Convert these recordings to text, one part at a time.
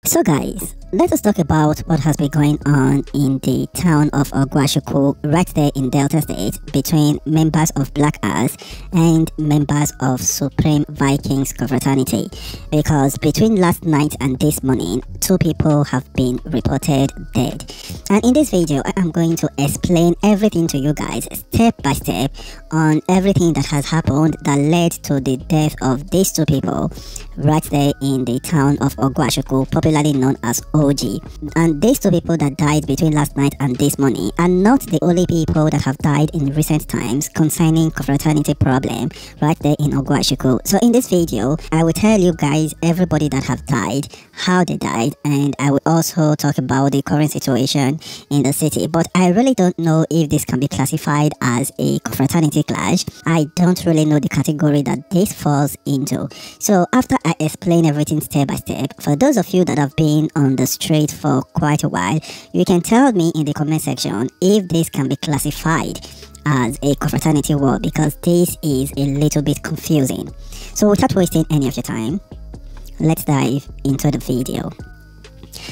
So guys, let us talk about what has been going on in the town of Ogwashi Uku right there in Delta State between members of Black Earth and members of Supreme Vikings Confraternity, because between last night and this morning, 2 people have been reported dead. And in this video, I am going to explain everything to you guys step by step on everything that has happened that led to the death of these 2 people right there in the town of Ogwashi Uku, popularly known as OG. And these 2 people that died between last night and this morning are not the only people that have died in recent times concerning confraternity problem right there in Ogwashi Uku. So in this video, I will tell you guys everybody that have died, how they died, and I will also talk about the current situation in the city. But I really don't know if this can be classified as a confraternity clash. I don't really know the category that this falls into. So after I explain everything step by step, for those of you that have been on the street for quite a while, you can tell me in the comment section if this can be classified as a confraternity war, because this is a little bit confusing. So without wasting any of your time, let's dive into the video.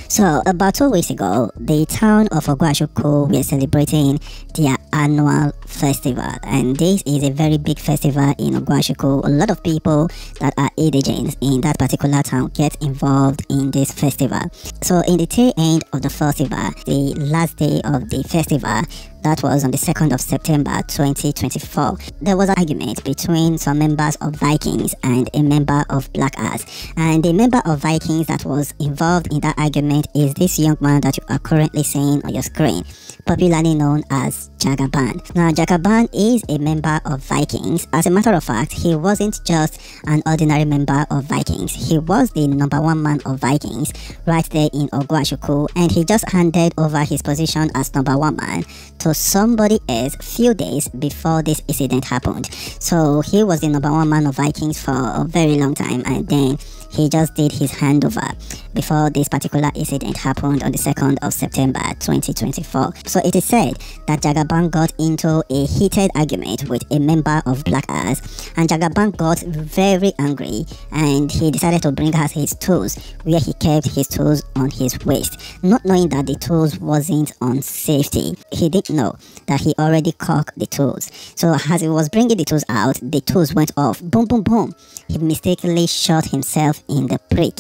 So about 2 weeks ago, the town of Ogwashi Uku were celebrating their annual festival, and this is a very big festival in Ogwashi Uku. A lot of people that are indigents in that particular town get involved in this festival. So in the tail end of the festival, the last day of the festival, that was on the 2nd of September 2024, there was an argument between some members of Vikings and a member of Black Earth. And the member of Vikings that was involved in that argument is this young man that you are currently seeing on your screen, popularly known as Jagaban. Now Jagaban is a member of Vikings. As a matter of fact, he wasn't just an ordinary member of Vikings. He was the #1 man of Vikings right there in Ogwashi Uku, and he just handed over his position as #1 man to somebody else few days before this incident happened. So he was the #1 man of Vikings for a very long time, and then he just did his handover before this particular incident happened on the 2nd of September 2024. So it is said that Jagaban got into a heated argument with a member of Black Earth, and Jagaban got very angry and he decided to bring out his tools, where he kept his tools on his waist, not knowing that the tools wasn't on safety. He didn't know that he already cocked the tools. So as he was bringing the tools out, the tools went off. Boom, boom, boom. He mistakenly shot himself in the prick,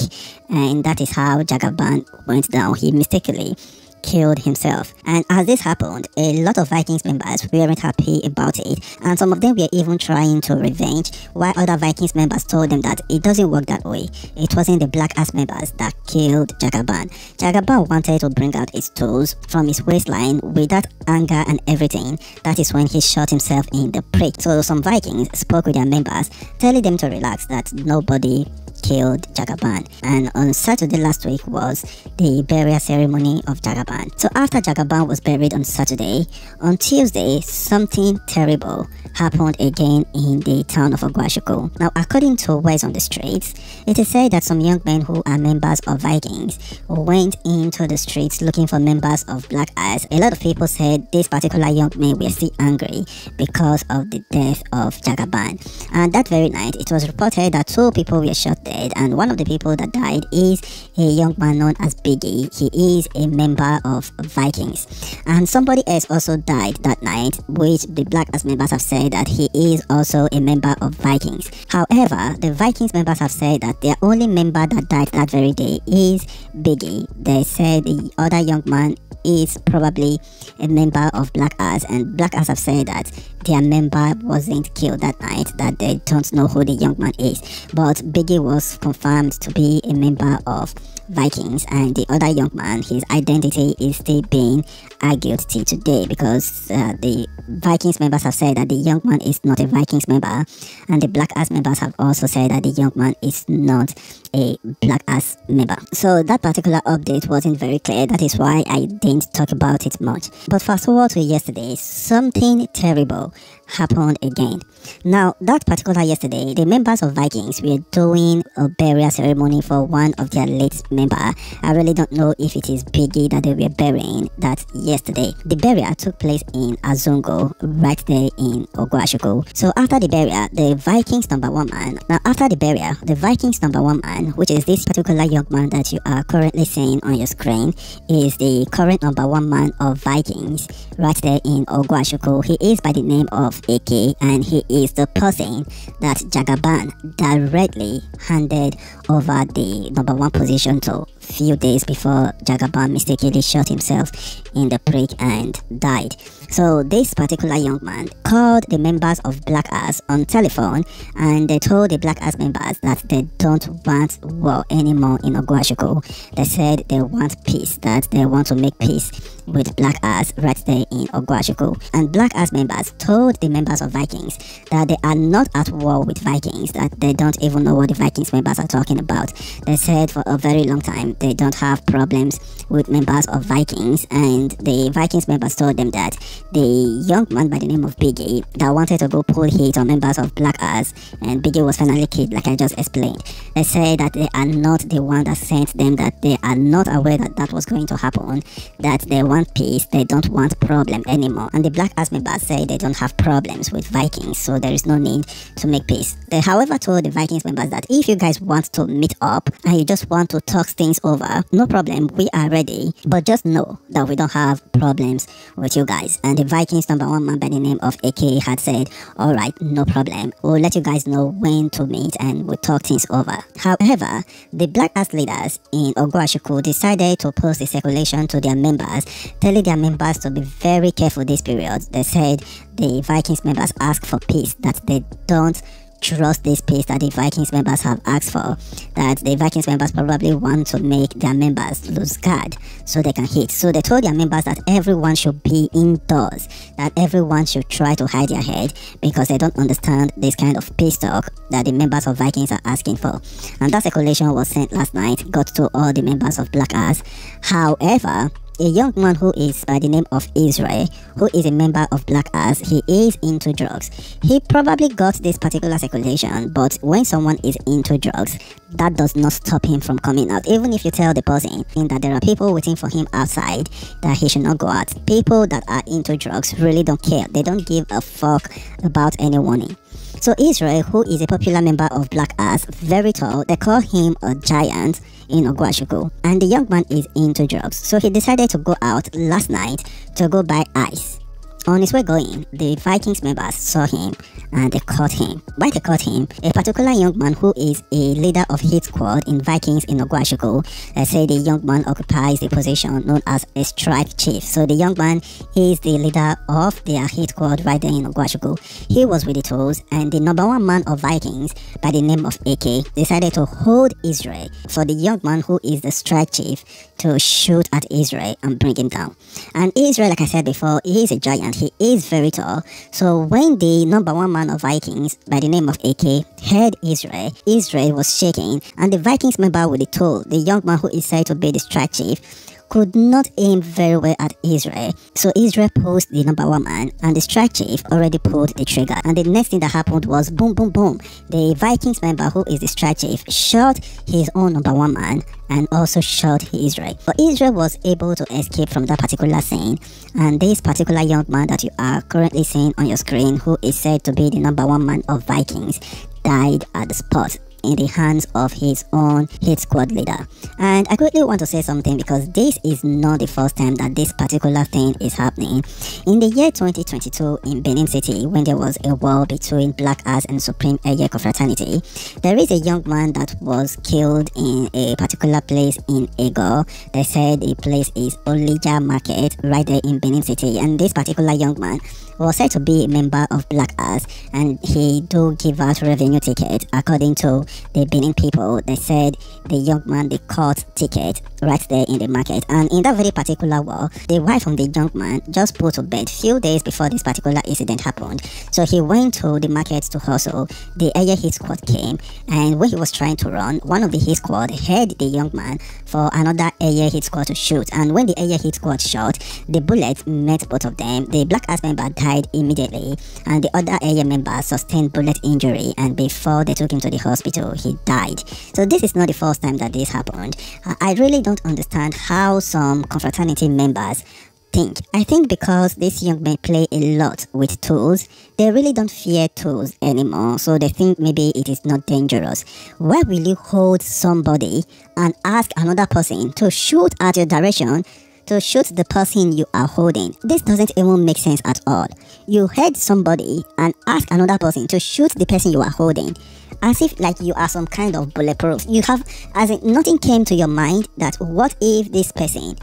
and that is how Jagaban went down. He mistakenly killed himself. And as this happened, a lot of Vikings members weren't happy about it, and some of them were even trying to revenge, while other Vikings members told them that it doesn't work that way. It wasn't the Black Ass members that killed Jagaban. Jagaban wanted to bring out his tools from his waistline with that anger and everything. That is when he shot himself in the prick. So some Vikings spoke with their members, telling them to relax, that nobody killed Jagaban. And on Saturday last week was the burial ceremony of Jagaban. So after Jagaban was buried on Saturday, on Tuesday something terrible happened again in the town of Ogwashi Uku. Now according to words on the streets, it is said that some young men who are members of Vikings went into the streets looking for members of Black Earth. A lot of people said these particular young men were still angry because of the death of Jagaban. And that very night, it was reported that 2 people were shot dead, and one of the people that died is a young man known as Biggie. He is a member of Vikings. And somebody else also died that night, which the Black Earth members have said that he is also a member of Vikings. However, the Vikings members have said that their only member that died that very day is Biggie. They said the other young man is probably a member of Black Earth, and Black Earth have said that their member wasn't killed that night, that they don't know who the young man is. But Biggie was confirmed to be a member of Vikings, and the other young man, his identity is still being argued till today, because the Vikings members have said that the young man is not a Vikings member, and the Black Earth members have also said that the young man is not a Black Earth member. So that particular update wasn't very clear. That is why I didn't talk about it much. But fast forward to yesterday, something terrible happened again. Now that particular yesterday, the members of Vikings were doing a burial ceremony for one of their late members. member. I really don't know if it is Biggie that they were burying that yesterday. The burial took place in Azungo, right there in Ogwashi Uku. So after the burial, the Vikings #1 man. Now after the burial, the Vikings #1 man, which is this particular young man that you are currently seeing on your screen, is the current #1 man of Vikings right there in Ogwashi Uku. He is by the name of AK, and he is the person that Jagaban directly handed over the #1 position to few days before Jagaban mistakenly shot himself in the prick and died. So this particular young man called the members of Black Ass on telephone, and they told the Black Ass members that they don't want war anymore in Ogwashi Uku. They said they want peace, that they want to make peace with Black Ass right there in Ogwashi Uku. And Black Ass members told the members of Vikings that they are not at war with Vikings, that they don't even know what the Vikings members are talking about. They said for a very long time they don't have problems with members of Vikings, and the Vikings members told them that the young man by the name of Biggie that wanted to go pull heat on members of Black Ass, and Biggie was finally killed like I just explained. They say that they are not the one that sent them, that they are not aware that that was going to happen, that they want peace, they don't want problem anymore. And the Black Ass members say they don't have problems with Vikings, so there is no need to make peace. They however told the Vikings members that if you guys want to meet up and you just want to talk things over, no problem, we are ready, but just know that we don't have problems with you guys. And the Vikings #1 man by the name of AK had said, alright, no problem, we'll let you guys know when to meet and we'll talk things over. However, the Black Ass leaders in Ogwashi Uku decided to post a circulation to their members, telling their members to be very careful this period. They said the Vikings members asked for peace, that they don't trust this peace that the Vikings members have asked for, that the Vikings members probably want to make their members lose guard so they can hit. So they told their members that everyone should be indoors, that everyone should try to hide their head, because they don't understand this kind of peace talk that the members of Vikings are asking for. And that circulation was sent last night, got to all the members of Black Ass. However, a young man who is by the name of Israel, who is a member of Black Ass, he is into drugs. He probably got this particular circulation, but when someone is into drugs, that does not stop him from coming out. Even if you tell the person that there are people waiting for him outside, that he should not go out. People that are into drugs really don't care. They don't give a fuck about any warning. So Israel, who is a popular member of Black Ass, very tall, they call him a giant in Ogwashi Uku, and the young man is into drugs. So he decided to go out last night to go buy ice. On his way going, the Vikings members saw him and they caught him. Why they caught him? A particular young man who is a leader of hit squad in Vikings in Ogwashi Uku. They say the young man occupies the position known as a strike chief. So the young man is the leader of their hit squad right there in Ogwashi Uku. He was with the tools, and the #1 man of Vikings by the name of AK decided to hold Israel for the young man who is the strike chief to shoot at Israel and bring him down. And Israel, like I said before, he is a giant. He is very tall. So when the #1 man of Vikings by the name of AK heard Israel, Israel was shaking, and the Vikings member with the tool, the young man who is said to be the strike chief, could not aim very well at Israel. So Israel posed the #1 man, and the strike chief already pulled the trigger. And the next thing that happened was boom, boom, boom. The Vikings member who is the strike chief shot his own #1 man and also shot Israel. But Israel was able to escape from that particular scene, and this particular young man that you are currently seeing on your screen, who is said to be the #1 man of Vikings, died at the spot in the hands of his own hit squad leader. And I quickly want to say something, because this is not the first time that this particular thing is happening. In the year 2022 in Benin City, when there was a war between Black Ass and Supreme Eye Confraternity, there is a young man that was killed in a particular place in Ego. They said the place is Olija Market right there in Benin City, and this particular young man was said to be a member of Black Ass, and he do give out revenue ticket. According to the Benin people, they said the young man, they caught ticket right there in the market. And in that very particular war, the wife of the young man just put to bed few days before this particular incident happened. So he went to the market to hustle. The area hit squad came, and when he was trying to run, one of the hit squad heard the young man for another area hit squad to shoot. And when the area hit squad shot, the bullet met both of them. The black ass member died immediately, and the other area member sustained bullet injury, and before they took him to the hospital, he died. So this is not the first time that this happened. I really don't understand how some confraternity members think. I think because these young men play a lot with tools, they really don't fear tools anymore, so they think maybe it is not dangerous. Why will you hold somebody and ask another person to shoot at your direction, to shoot the person you are holding? This doesn't even make sense at all. You heard somebody and ask another person to shoot the person you are holding, as if like you are some kind of bulletproof. You have, as in, nothing came to your mind that what if this person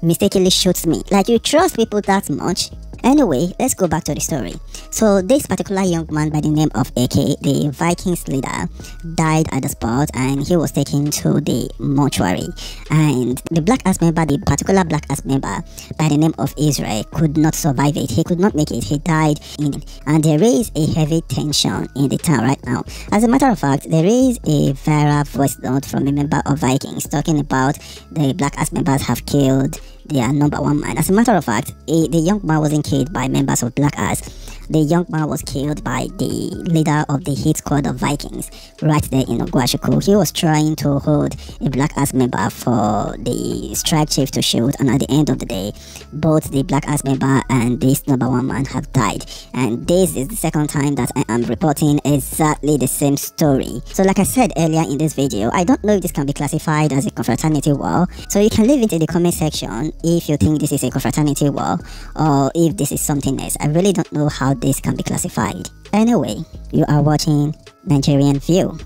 mistakenly shoots me? Like, you trust people that much? Anyway, let's go back to the story. So this particular young man by the name of AK, the Vikings leader, died at the spot, and he was taken to the mortuary. And the black ass member, the particular black ass member by the name of Israel, could not survive it. He could not make it. He died in it. And there is a heavy tension in the town right now. As a matter of fact, there is a viral voice note from a member of Vikings talking about the black ass members have killed their number one man. As a matter of fact, the young man wasn't killed by members of Black Ass. The young man was killed by the leader of the hit squad of Vikings right there in Ogwashi Uku. He was trying to hold a Black Ass member for the strike chief to shoot, and at the end of the day, both the Black Ass member and this number one man have died. And this is the second time that I am reporting exactly the same story. So like I said earlier in this video, I don't know if this can be classified as a confraternity war. So you can leave it in the comment section if you think this is a confraternity war or if this is something else. I really don't know how this can be classified. Anyway, you are watching Nigerian View.